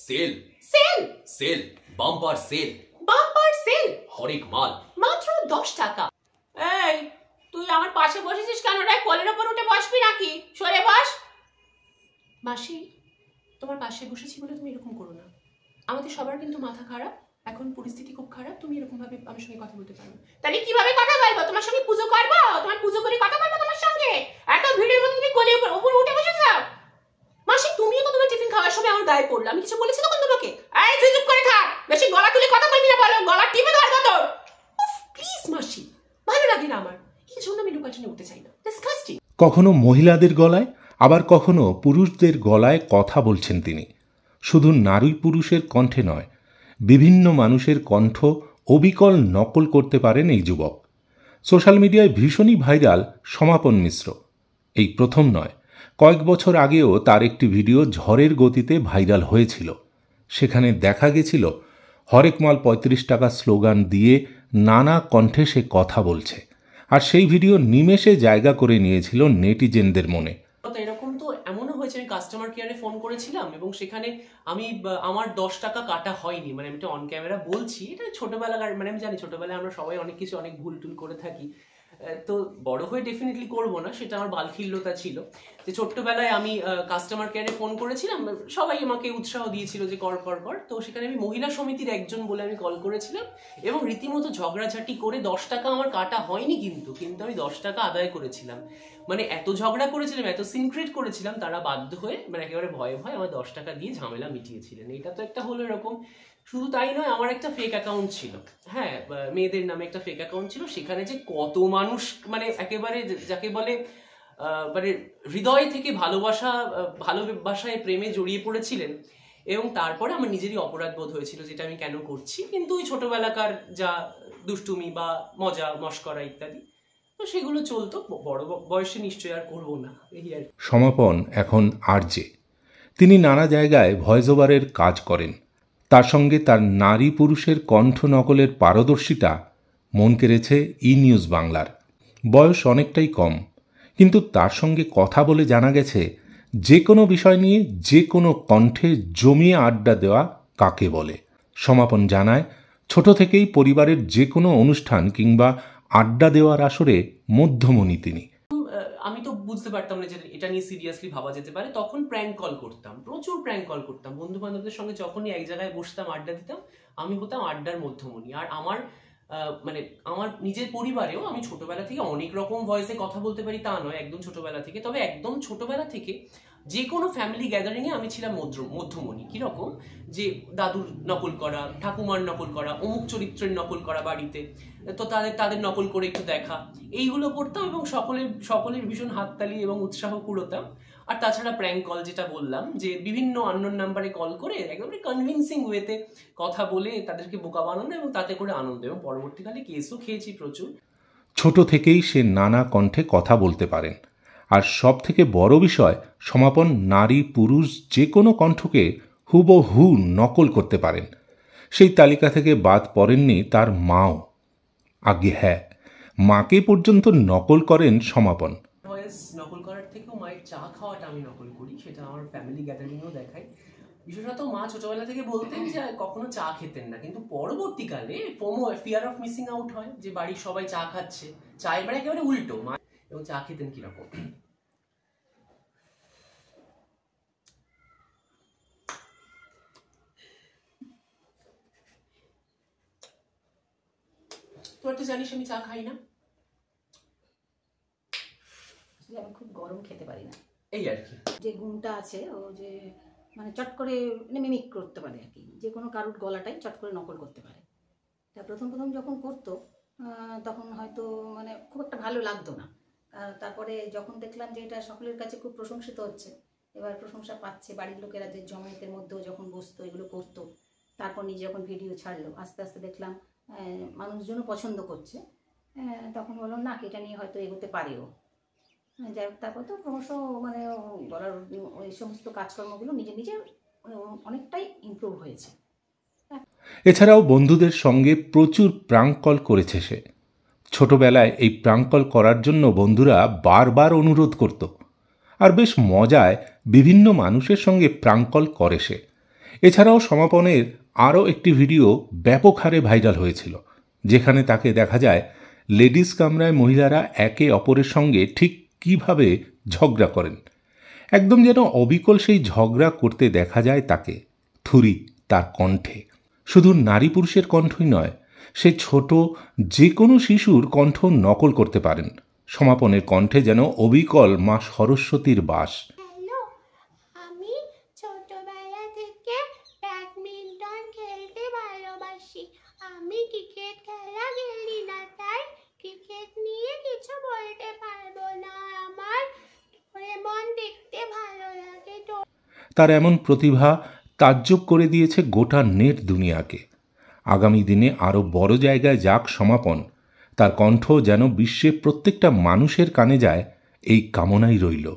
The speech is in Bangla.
Sell sale sale bumper sale bumper sale হরেক মাল মাত্র 10 টাকা। এই তুই আমার পাশে বসেছিস কেন রে? কোলের উপর উঠে বসবি নাকি? সরে বস। মাসি, তোমার পাশে বসেছি বলে তুমি এরকম করো না। আমাদের সবার কিন্তু মাথা খারাপ, এখন পরিস্থিতি খুব খারাপ, তুমি এরকম ভাবে আমার সঙ্গে কথা বলতে পারো। তাহলে কিভাবে কথা বলবো? তোমার সঙ্গে পুজো করবো? তোমার পুজো করে কথা বলবো তোমার সঙ্গে? এত ভিড়ের মধ্যে তুমি কোলের উপর উঠে বসেছো? মাসি, তুমিও তো তোমার টিফিন খাওয়ার সময় আমার গায়ে পড়লো, আমি কিছু বলেছি তখন তোমাকে? এই তুই চুপ করে থাক, বেশি গলা তুলে কথা বলবি না, বলো গলা টিপে ধরবো তোর। প্লিজ মাসি, ভালো লাগে না আমার, এই জন্য আমি লোকালজনে উঠতে চাই না। ডিসকাস্টিং। কখনো মহিলাদের গলায়, আবার কখনো পুরুষদের গলায় কথা বলছেন তিনি। শুধু নারী পুরুষের কণ্ঠে নয়, বিভিন্ন মানুষের কণ্ঠ অবিকল নকল করতে পারেন এই যুবক। সোশ্যাল মিডিয়ায় ভীষণই ভাইরাল সমাপন মিশ্র। এই প্রথম নয়, কয়েক বছর আগেও তার একটি ভিডিও ঝড়ের গতিতে ভাইরাল হয়েছিল। সেখানে দেখা গেছিল হরেক মাল 35 টাকা স্লোগান দিয়ে নানা কণ্ঠে সে কথা বলছে, আর সেই ভিডিও নিমেষে জায়গা করে নিয়েছিল নেটিজেনদের মনে। এরকম তো এমনও হয়েছে, আমি কাস্টমার কেয়ারে ফোন করেছিলাম এবং সেখানে আমি আমার 10 টাকা কাটা হয়নি, মানে আমি অন ক্যামেরা বলছি, এটা ছোটবেলাকার, মানে আমি জানি ছোটবেলায় আমরা সবাই অনেক কিছু অনেক ভুল টুল করে থাকি, তো বড় হয়ে ডেফিনেটলি করবো না, সেটা আমার বালখিল্যতা ছিল। যে ছোট্টবেলায় আমি কাস্টমার কেয়ারে ফোন করেছিলাম, সবাই আমাকে উৎসাহ দিয়েছিল যে কর কর কর, তো সেখানে আমি মহিলা সমিতির একজন বলে আমি কল করেছিলাম এবং রীতিমতো ঝগড়াঝাটি করে 10 টাকা আমার কাটা হয়নি, কিন্তু আমি 10 টাকা আদায় করেছিলাম। মানে এত ঝগড়া করেছিলাম, এত সিনক্রেট করেছিলাম, তারা বাধ্য হয়ে মানে একেবারে ভয়ে ভয়ে আমার 10 টাকা দিয়ে ঝামেলা মিটিয়েছিলেন। এটা তো একটা হলো এরকম। শুধু তাই নয়, আমার একটা ফেক অ্যাকাউন্ট ছিল, হ্যাঁ, মেয়েদের নামে একটা ফেক অ্যাকাউন্ট ছিল। সেখানে যে কত মানুষ মানে একেবারে যাকে বলে মানে হৃদয় থেকে ভালোবাসায় প্রেমে জড়িয়ে পড়েছিলেন, এবং তারপরে আমার নিজেরই অপরাধ বোধ হয়েছিল যেটা আমি কেন করছি, কিন্তু ওই ছোটবেলাকার যা দুষ্টুমি বা মজা মস্করা ইত্যাদি, তো সেগুলো চলতো। বড় বয়সে নিশ্চয়ই আর করবো না, এই আর। সমাপন এখন আরজে। তিনি নানা জায়গায় ভয়েস ওভারের কাজ করেন। তার সঙ্গে তার নারী পুরুষের কণ্ঠ নকলের পারদর্শিতা মন কেড়েছে ই নিউজ বাংলার। বয়স অনেকটাই কম, কিন্তু তার সঙ্গে কথা বলে জানা গেছে যে কোনো বিষয় নিয়ে যে কোনো কণ্ঠে জমিয়ে আড্ডা দেওয়া কাকে বলে। সমাপন জানায়, ছোট থেকেই পরিবারের যে কোনো অনুষ্ঠান কিংবা আড্ডা দেওয়ার আসরে মধ্যমণি তিনি। আমি তো বুঝতে পারতাম না যে এটা নিয়ে সিরিয়াসলি ভাবা যেতে পারে, তখন প্র্যাঙ্ক কল করতাম, প্রচুর প্র্যাঙ্ক কল করতাম বন্ধু বান্ধবদের সঙ্গে। যখনই এক জায়গায় বসতাম, আড্ডা দিতাম, আমি হতাম আড্ডার মধ্যমণি। আর আমার মানে আমার নিজের পরিবারেও আমি ছোটবেলা থেকে অনেক রকম ভয়েসে কথা বলতে পারি তা নয়, একদম ছোটবেলা থেকে। তবে একদম ছোটবেলা থেকে যে কোনো ফ্যামিলি গ্যাদারিংয়ে আমি ছিলাম মধ্যমণি। কিরকম, যে দাদুর নকল করা, ঠাকুমার নকল করা, অমুক চরিত্রের নকল করা বাড়িতে, তো তাদের নকল করে একটু দেখা, এইগুলো করতাম এবং সকলের ভীষণ হাততালি এবং উৎসাহ কুড়োতাম। আর তাছাড়া প্র্যাঙ্ক কল, যেটা বললাম, যে বিভিন্ন আননোন নাম্বারে কল করে একেবারে কনভিন্সিং ওয়েতে কথা বলে তাদেরকে বোকা বানানো এবং তাতে করে আনন্দ, এবং পরবর্তীকালে কেসও খেয়েছি প্রচুর। ছোট থেকেই সে নানা কণ্ঠে কথা বলতে পারেন, আর সব থেকে বড় বিষয়, সমাপন নারী পুরুষ যে কোনো কণ্ঠকে হুবহু নকল করতে পারেন। সেই তালিকা থেকে বাদ পড়েননি তার মাও। আগে হ্যাঁ, মাকে পর্যন্ত নকল করেন সমাপন। ভয়েস নকল করার থেকেও মায়ের চা খাওয়াটা আমি নকল করি, সেটা আমার ফ্যামিলি গ্যাদারিংয়েও দেখাই। বিশেষত মা ছোটবেলা থেকে বলতেন যে কখনো চা খেতেন না, কিন্তু পরবর্তীকালে ফিয়ার অফ মিসিং আউট হয়, যে বাড়ির সবাই চা খাচ্ছে, চায়ের বেলা একেবারে উল্টো মা, এবং চা খেতেন কিরকম। তোরা তো জানিস আমি চা খাই না, আমি খুব গরম খেতে পারি না, এই আর কি। যে গুণটা আছে ও যে মানে চট করে মিমিক করতে পারে আর কি, যে কোনো কারুর গলাটাই চট করে নকল করতে পারে। তা প্রথম যখন করতো তখন হয়তো মানে খুব একটা ভালো লাগতো না, তারপরে যখন দেখলাম যে এটা সকলের কাছে খুব প্রশংসিত হচ্ছে, এবার প্রশংসা পাচ্ছে, বাড়ির লোকেরা যে জমায়েতের মধ্যেও যখন বসতো এগুলো করতো, তারপর নিজে যখন ভিডিও ছাড়লো, আস্তে আস্তে দেখলাম মানুষজনও পছন্দ করছে, তখন বললাম না এটা নিয়ে হয়তো এগোতে পারেও। যাই হোক, তারপর তো ক্রমশ মানে গলার ওই সমস্ত কাজকর্মগুলো নিজে অনেকটাই ইমপ্রুভ হয়েছে। এছাড়াও বন্ধুদের সঙ্গে প্রচুর প্রাঙ্ক কল করেছে সে। ছোটবেলায় এই প্রাঙ্ক কল করার জন্য বন্ধুরা বারবার অনুরোধ করত, আর বেশ মজায় বিভিন্ন মানুষের সঙ্গে প্রাঙ্ক কল করে সে। এছাড়াও সমাপনের আরও একটি ভিডিও ব্যাপক হারে ভাইরাল হয়েছিল, যেখানে তাকে দেখা যায় লেডিস কামরায় মহিলারা একে অপরের সঙ্গে ঠিক কিভাবে ঝগড়া করেন। একদম যেন অবিকল সেই ঝগড়া করতে দেখা যায় তাকে, থুরি তার কণ্ঠে। শুধু নারী পুরুষের কণ্ঠই নয়, সে ছোট যে কোনো শিশুর কণ্ঠ নকল করতে পারেন। সমাপনের কণ্ঠে যেন অবিকল মা সরস্বতীর বাস। হ্যালো, আমি ছোটবেলা থেকে ব্যাডমিন্টন খেলতে ভালোবাসি। আমি ক্রিকেট খেলা খেলি না, তাই ক্রিকেট নিয়ে কিছু বলতে পারবো না। আমার ডোরেমন দেখতে ভালো লাগে। তার এমন প্রতিভা তাজ্জব করে দিয়েছে গোটা নেট দুনিয়াকে। আগামী দিনে আরও বড় জায়গায় যাক সমাপন, তার কণ্ঠ যেন বিশ্বের প্রত্যেকটা মানুষের কানে যায়, এই কামনাই রইল।